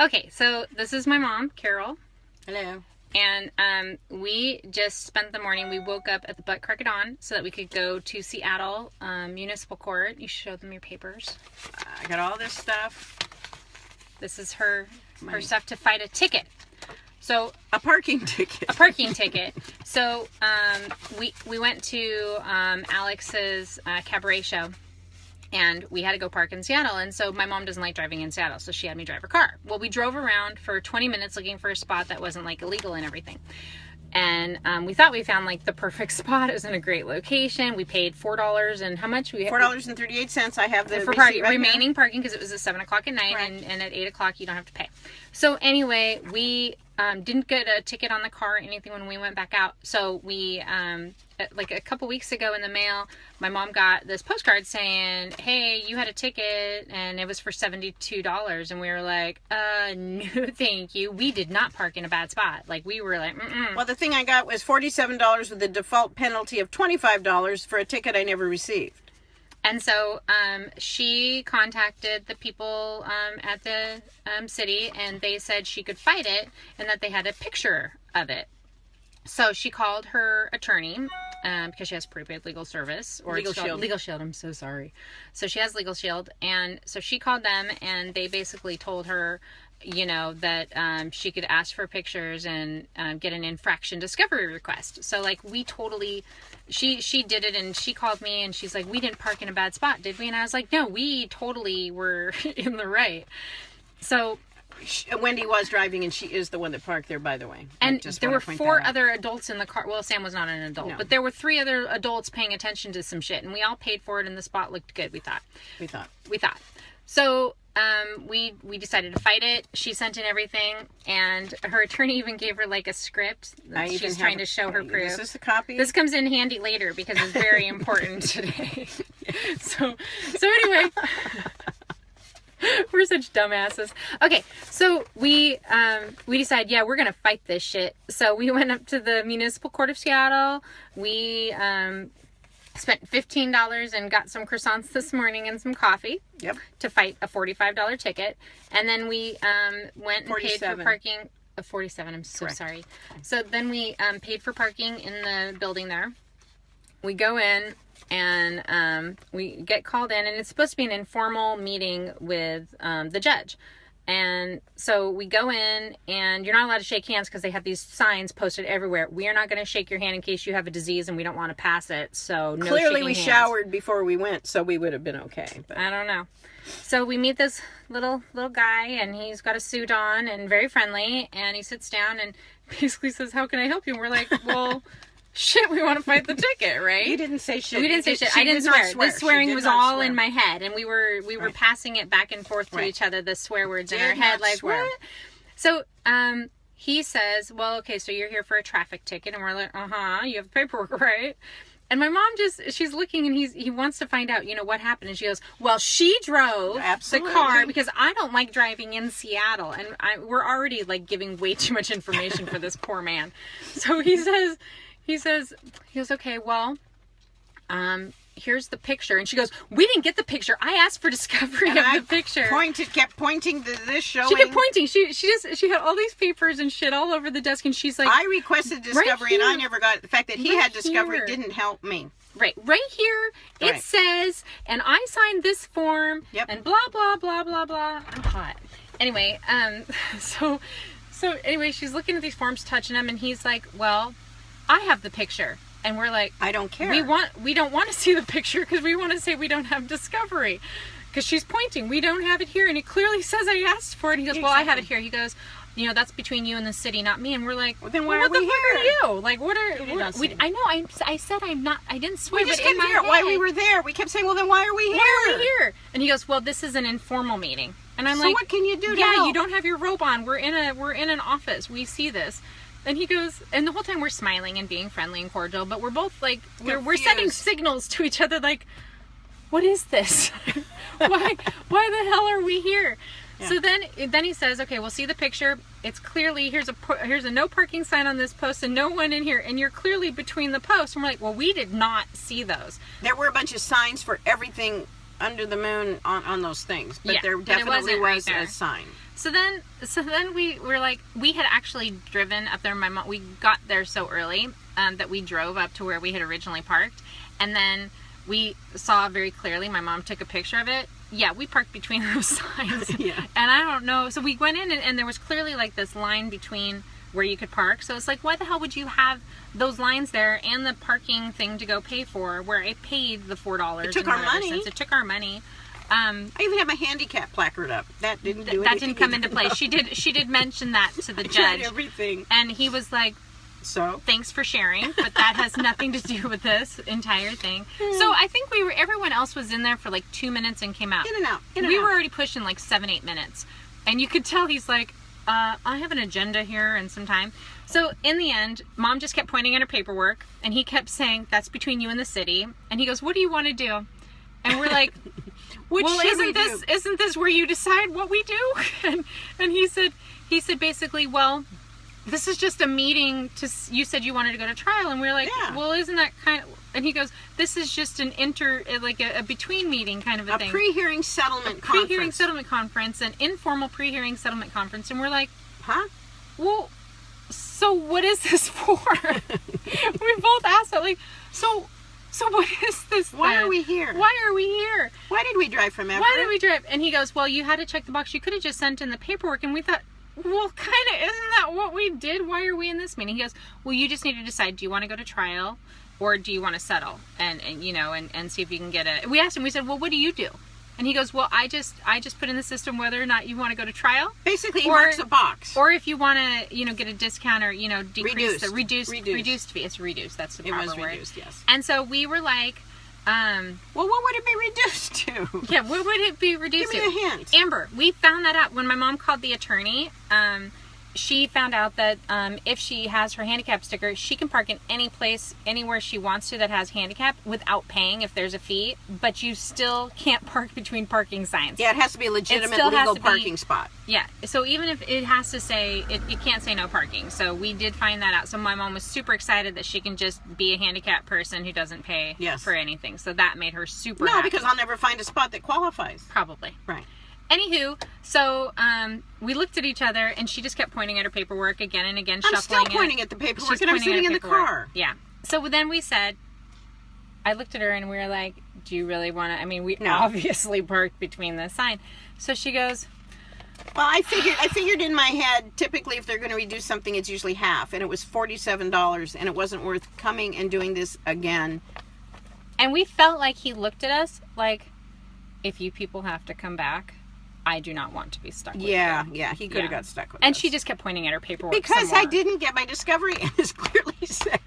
Okay, so this is my mom, Carol. Hello. And we just spent the morning, we woke up at the butt crack of dawn so that we could go to Seattle Municipal Court. You should show them your papers. I got all this stuff. This is her stuff to fight a ticket. So a parking ticket. A parking ticket. So we went to Alex's cabaret show. And we had to go park in Seattle. And so my mom doesn't like driving in Seattle, so she had me drive her car. Well, we drove around for 20 minutes looking for a spot that wasn't like illegal and everything. And we thought we found like the perfect spot. It was in a great location. We paid $4 and how much? $4.38. I have the for remaining parking because it was at 7 o'clock at night, and at 8 o'clock you don't have to pay. So anyway, we didn't get a ticket on the car or anything when we went back out. So we, like a couple weeks ago in the mail, my mom got this postcard saying, hey, you had a ticket and it was for $72. And we were like, no, thank you. We did not park in a bad spot. Like we were like, mm-mm. Well, the thing I got was $47 with a default penalty of $25 for a ticket I never received. And so she contacted the people at the city, and they said she could fight it and that they had a picture of it. So she called her attorney because she has prepaid legal service or Legal Shield. Legal Shield. I'm so sorry. So she has Legal Shield, and so she called them, and they basically told her, you know, that she could ask for pictures and get an infraction discovery request. So like we totally, she did it, and she called me and she's like, we didn't park in a bad spot, did we? And I was like, no, we totally were in the right. So Wendy was driving, and she is the one that parked there, by the way. And there were 4 other adults in the car. Well, Sam was not an adult, but there were 3 other adults paying attention to some shit, and we all paid for it, and the spot looked good. We thought. So we decided to fight it. She sent in everything, and her attorney even gave her like a script. She's trying to show her proof. Is this a copy? This comes in handy later because it's very important today. So anyway. We're such dumbasses. Okay, so we decided, yeah, we're gonna fight this shit. So we went up to the Municipal Court of Seattle. We spent $15 and got some croissants this morning and some coffee. Yep. To fight a $45 ticket, and then we went and paid for parking. 47. I'm so sorry. So then we paid for parking in the building there. We go in. And we get called in, and it's supposed to be an informal meeting with the judge. And so we go in, and you're not allowed to shake hands because they have these signs posted everywhere. We are not going to shake your hand in case you have a disease and we don't want to pass it. So no Clearly we hands. showered before we went, so we would have been okay. But. I don't know. So we meet this little guy, and he's got a suit on and very friendly. And he sits down and basically says, "How can I help you?" And we're like, "Well." Shit, we want to fight the ticket, right? You didn't say shit. We didn't say shit. I didn't swear. The swearing was all in my head, and we were passing it back and forth to each other, the swear words in our head, like what? So he says, "Well, okay, so you're here for a traffic ticket," and we're like, you have paperwork, right? And my mom she's looking, and he wants to find out, you know, what happened, and she goes, "Well, she drove the car because I don't like driving in Seattle," and we're already like giving way too much information for this poor man. So he goes, okay, well, here's the picture. And she goes, we didn't get the picture. I asked for discovery of the picture. Kept pointing to this showing. She kept pointing. She had all these papers and shit all over the desk, and she's like, I requested discovery, and I never got it. The fact that he had discovery didn't help me. Right here, it says, and I signed this form, and blah, blah, blah, blah, blah. I'm hot. Anyway, so anyway, she's looking at these forms, touching them, and he's like, well, I have the picture. And we're like, I don't care. We don't want to see the picture because we want to say we don't have discovery. Because she's pointing, we don't have it here. And it clearly says I asked for it. And he goes, well, I have it here. He goes, you know, that's between you and the city, not me. And we're like, well, then why are we here? What the fuck are you? Like, what are I know, I said I'm not, I didn't swear. We just kept hearing why we were there. We kept saying, well, then why are we here? Why are we here? And he goes, well, this is an informal meeting. And I'm like, so what can you do to help? help? You don't have your robe on. We're in an office. We see this. And he goes, and the whole time we're smiling and being friendly and cordial, but we're both like, we're sending signals to each other like, what is this? why the hell are we here? Yeah. So then he says, okay, we'll see the picture. It's clearly, here's a no parking sign on this post and no one in here. And you're clearly between the posts. And we're like, well, we did not see those. There were a bunch of signs for everything under the moon on those things. But there definitely was a sign. So then we were like, we had actually driven up there. We got there so early that we drove up to where we had originally parked. And then we saw very clearly, my mom took a picture of it. Yeah, we parked between those signs. Yeah. And I don't know. So we went in and there was clearly like this line between where you could park. So it's like, why the hell would you have those lines there and the parking thing to go pay for, where I paid the $4? It took our money. It took our money. I even have my handicap placard up. That didn't do anything. That didn't come into play. She did mention that to the judge. Tried everything. And he was like, so thanks for sharing, but that has nothing to do with this entire thing. So I think everyone else was in there for like 2 minutes and came out. In and out. We were already pushing like 7-8 minutes. And you could tell he's like, I have an agenda here and some time. So in the end, Mom just kept pointing at her paperwork, and he kept saying, that's between you and the city. And he goes, what do you want to do? And we're like, isn't this where you decide what we do? And he said basically, well, this is just a meeting you said you wanted to go to trial. And we're like, well, isn't that kind of, and he goes, this is just an a between meeting kind of a thing. A pre-hearing settlement conference. Pre-hearing settlement conference, an informal pre-hearing settlement conference. And we're like, huh? Well, so what is this for? We both asked that, like, so what is this? Why are we here? Why are we here? Why did we drive from Everett? Why did we drive? And he goes, well, you had to check the box. You could have just sent in the paperwork. And we thought, well, kind of, isn't that what we did? Why are we in this meeting? He goes, well, you just need to decide, do you want to go to trial or do you want to settle? And see if you can get we asked him, we said, well, what do you do? And he goes, well, I just put in the system whether or not you want to go to trial. Basically, he marks a box. Or if you want to, get a discount or, decrease the reduced fee. It's reduced. That's the proper word. It was reduced, yes. And so we were like, well, what would it be reduced to? Yeah, what would it be reduced to? Give me a hint. Amber, we found that out when my mom called the attorney. She found out that if she has her handicap sticker, she can park in any place, anywhere she wants to that has handicap without paying if there's a fee, but you still can't park between parking signs. Yeah, it has to be a legitimate legal parking spot. Yeah, so even if it has to say, it can't say no parking. So we did find that out. So my mom was super excited that she can just be a handicapped person who doesn't pay for anything. So that made her super happy. Because I'll never find a spot that qualifies. Probably. Right. Anywho, so we looked at each other, and she just kept pointing at her paperwork again and again, shuffling it. I'm still pointing at the paperwork, and I'm sitting in the car. Yeah. So then we said, I looked at her, and we were like, do you really want to? I mean, we obviously parked between the sign. So she goes, well, I figured in my head, typically if they're going to reduce something, it's usually half, and it was $47, and it wasn't worth coming and doing this again. And we felt like he looked at us like, if you people have to come back, I do not want to be stuck with you. Yeah, he could have got stuck with us. And she just kept pointing at her paperwork because I didn't get my discovery, as clearly said.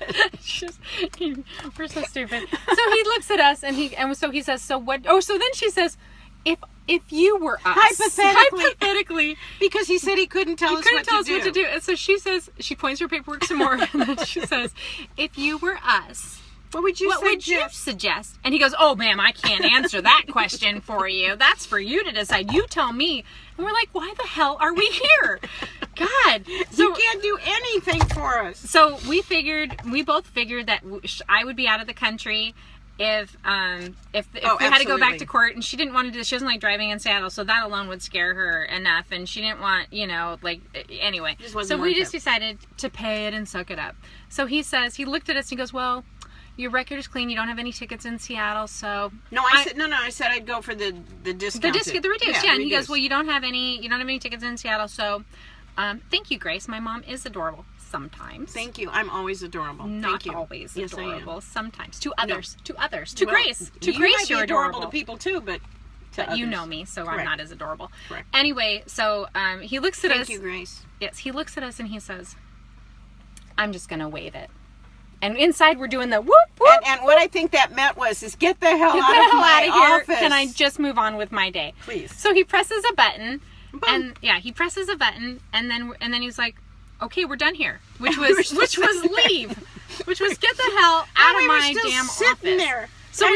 We're so stupid. So he looks at us, and so he says, so what? Oh, so then she says, if you were us. Hypothetically. Because he said he couldn't tell us what to do. And so she says, she points her paperwork some more, and then she says, if you were us, what would you suggest? And he goes, oh, ma'am, I can't answer that question for you. That's for you to decide. You tell me. And we're like, why the hell are we here? God. So, you can't do anything for us. So we both figured that I would be out of the country if we had to go back to court, and she didn't want to do this. She doesn't like driving in Seattle, so that alone would scare her enough, and she didn't want, anyway. So we just decided to pay it and suck it up. So he looked at us and he goes, well, your record is clean. You don't have any tickets in Seattle, so... I said I'd go for the discount. The reduced, yeah. And he goes, well, you don't have any tickets in Seattle, so thank you, Grace. My mom is adorable sometimes. Thank you. I'm always adorable. Not always adorable. Yes, I am. Sometimes. To others. No. To others. To Grace. To Grace, you're adorable. To people, too, but you know me, so correct. I'm not as adorable. Correct. Anyway, so he looks at us... Thank you, Grace. Yes, he looks at us and he says, I'm just going to waive it. And inside we're doing the whoop, whoop. And what I think that meant was, get the hell out of my office. Can I just move on with my day? Please. So he presses a button. Boom. And he presses a button, and then he's like, okay, we're done here. Which was leave. Which was get the hell out of my damn office. There. So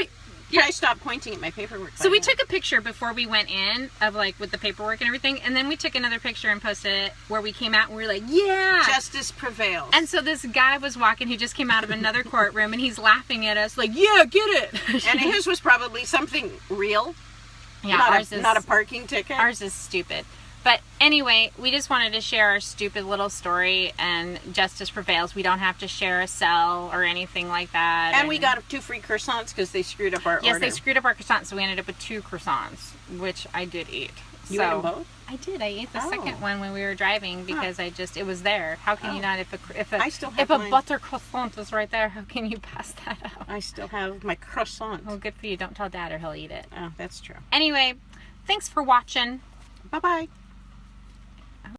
I stopped pointing at my paperwork. So we took a picture before we went in of with the paperwork and everything, and then we took another picture and posted it where we came out and we were like, yeah, justice prevails. And so this guy was walking who just came out of another courtroom, and he's laughing at us like, yeah, get it. And his was probably something real. Yeah, not a parking ticket. Ours is stupid. But anyway, we just wanted to share our stupid little story, and justice prevails. We don't have to share a cell or anything like that. And we got 2 free croissants because they screwed up our order. Yes, they screwed up our croissants, so we ended up with 2 croissants, which I did eat. You ate them both? I did. I ate the second one when we were driving because it was there. How can you not, if a butter croissant is right there, how can you pass that out? I still have my croissant. Well, good for you. Don't tell Dad or he'll eat it. Oh, that's true. Anyway, thanks for watching. Bye-bye.